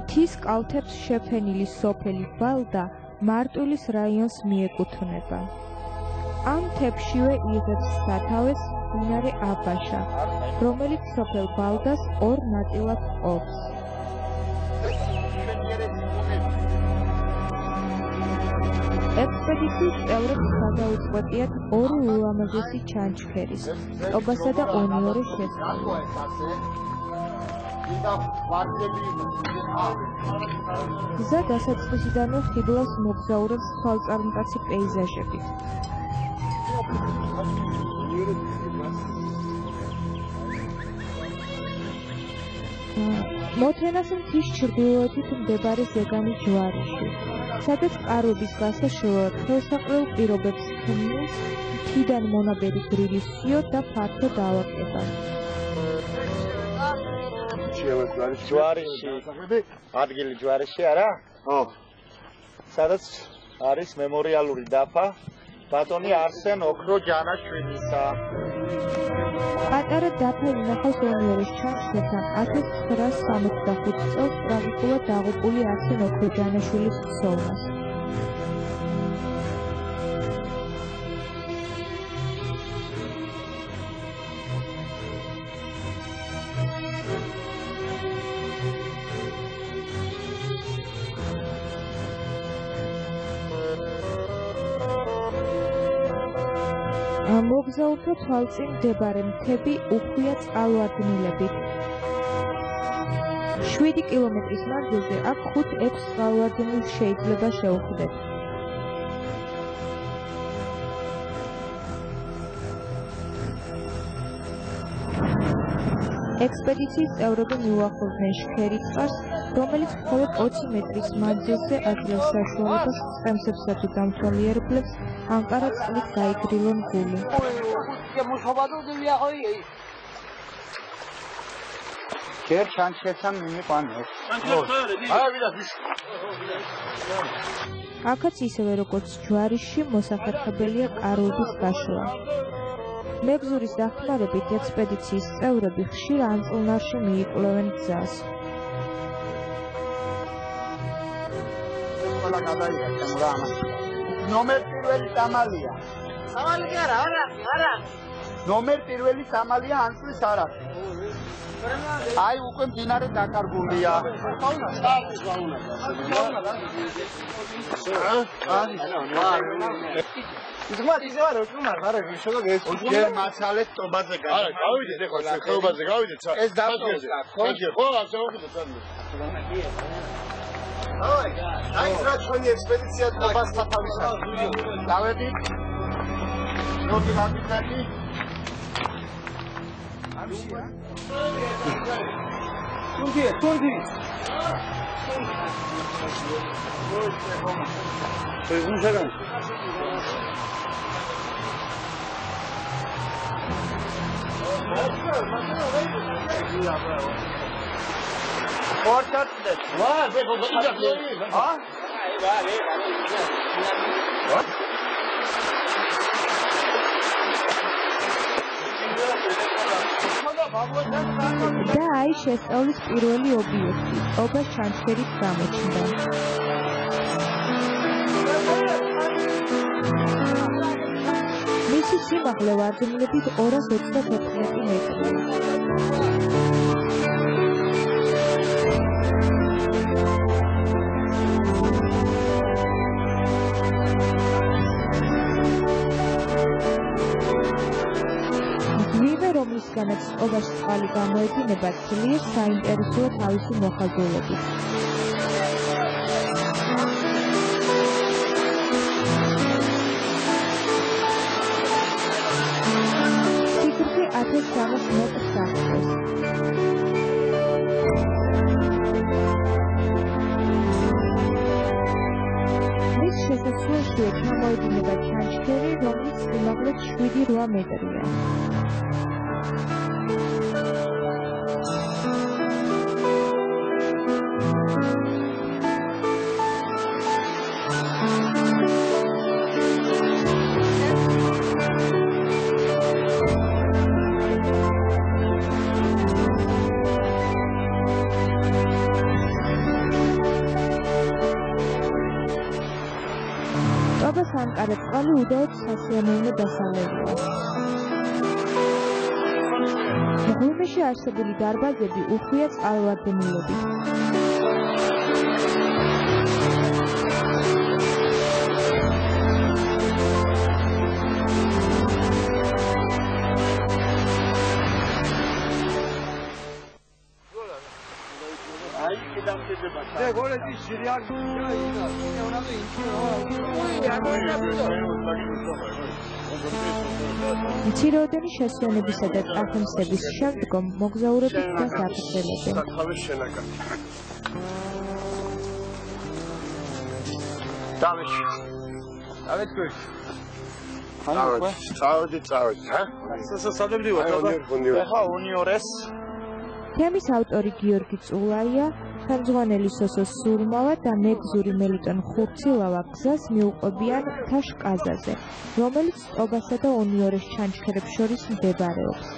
მთის კალთებს შეფენილი სოფელი ბალდა მარტვილის რაიონს მიეკუთვნება. ამ მთებშივე იღებს სათავეს მდინარე აბაშა, რომელიც სოფელ ბალდას ორ ნაწილად ყოფს. ექსპედიციის წევრებს გადაუწყვეტიათ ორი ულამაზესი ჩანჩქერის, ტობასა და ონიორის შესწავლა. გზა დასაწყისიდანვე ხიბლას მოგზაურებს თვალწარმტაცი პეიზაჟებით. მოთენას მთის ჩრდილოეთით მდებარე ზეგანი ჯვარიში, სადაც კარვების გასაშლელად ხელსაყრელ პირობებს ქმნის მთიდან მონაბერი გრილის სიო და ფართო დავაკება. ჯვარიში, ადგილი ჯვარიში არა? ხო. სადაც არის მემორიალური დაფა ბატონი არსენ ოქრო ჯანაშვილისა. პატარა დაფა ინახავს ონიორის ჩანჩქერთან 1965 წელს ტრაგიკულად დაღუპული არსენ ოქრო ჯანაშვილის ხსოვნას. მოგზაურთა თვალწინ მდებარე მთები უხვია წყალვარდნილებით. 7 კილომეტრის მანძილზე აქ 5-6 წყალვარდნილს შეიძლება შეუხვდეთ. ექსპედიციის წევრები მიუახლოვდნენ შქერიწყარს, რომელიც მხოლოდ 20 მეტრის მანძილზე აძლევს საშუალებას წყემსებსა თუ დამთვალიერებლებს ანკარა წყლით გაიგრილონ გული. ჯერ ჩანჩქერთან მიმიყვანეს. აქაც ისევე როგორც ჯვარიში მოსახერხებელია კარვების გაშლა. მეგზურის დახმარებით ექსპედიციის წევრები ხშირ ანწლნარში მიიკვლევენ გზას. ნომერ პირველი სამალია. სამალი კი არა, არა. ნომერ პირველი სამალია ანწლის არაფერი. აი უკვე მდინარე დაკარგულია. ჯერ მასალეთ ტობაზე გადა. არა, გავიდეთ ეხლა ხეობაზე, გავიდეთ. ეს დაფრთხე. ხო, ასე ვუხდით ამ. აი, რა ჩვენი ექსპედიცია ტობასთან თავისა. დავედით. ნოგი მაგიტაკი. ამშია. თუნდი. პრეზენტაცია. Ortada. Var, be konuşacak değil. Ha? და აი შესწავლის პირველი ობიექტი, ტობას ჩანჩქერით გამოჩნდა. მისი სიმაღლე ვარდნილებით 234 მეტრია. რომლისგანაც ტობას წყალი გამოედინება ძლიერ საინტერესოა თავისი მოხაზულობით. სიგრძე 1300 მეტრს აღწევს. მის შესასვლელშია ჩამოედინება ჩანჩქერი, რომლის სიმაღლე 7-8 მეტრია. წყარაწყალი უდაოდ სასიამოვნო დასავლელია. მღვიმეში არსებული დარბაზები უხვია წყალვარდნილობით. მცირეოდენი შესვენებისა და წარქმსების შემდგომ მოგზაურები დგას აფრთხილებენ. თემის ავტორი გიორგი წულაია, ხელმძღვანელი სოსო სურმავა და მეგზური მელიტონ ხურცილავა გზას მიუყვებიან მთაშ კაზაზე, რომელიც ტობასა და ონიორეს ჩანჩქერებს შორის მდებარეობს.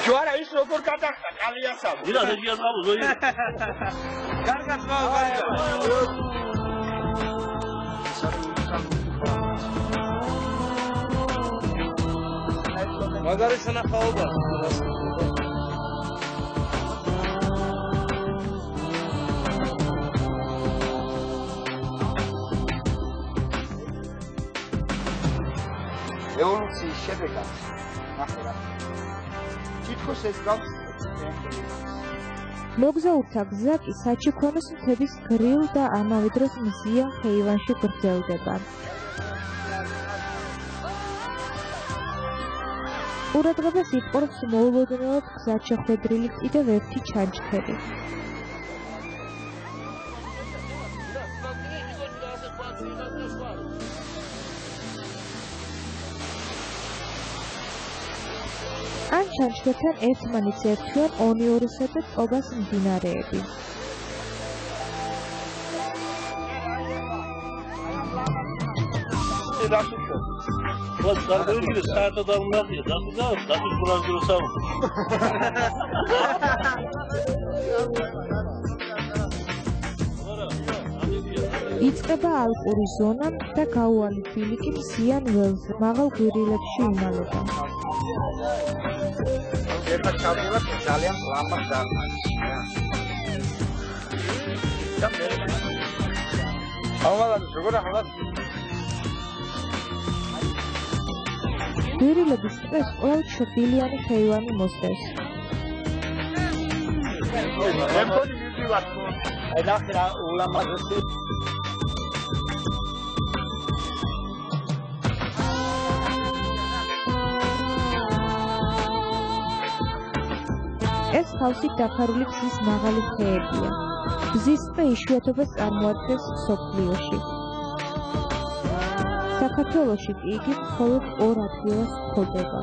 Joara isso eu vou catar aliança. Mira, se dia vamos hoje. Carga só, carga. Agora isso na falda. Eu não sei chegar. მოგზაურთა გზა კი საჩიქონოს მთების გრილ და ამავე დროს მზიან ხეივანში გრძელდება. ყურადღებას იპყრობს მოულოდნელად გზად შეხვედრილი კიდევ ერთი ჩანჩქერი. ამ ჩანჩქერთან ერთმანეთს ერთვიან ონიორესა და ტობას მდინარეები. იწყება ალპური ზონა და გაუვალი ბილიკი მზიან ველზე, მაღალ გვირილებში იმალება. Erma ჩავდივართ ძალიან ლამაზ დარბაზში. ავალად როგორ ახალად? გვირილების ტყეს ყველ ჩრდილიანი ხეივანი მოსდევს. ემპონი მივდივართ. აი ნახე ულამაზესი. ეს ხავსით დაფარული გზის მაღალი ხეებია. გზის ტყე იშვიათობას წარმოადგენს მსოფლიოში. საქართველოში კი იგი მხოლოდ ორ ადგილას გვხვდება.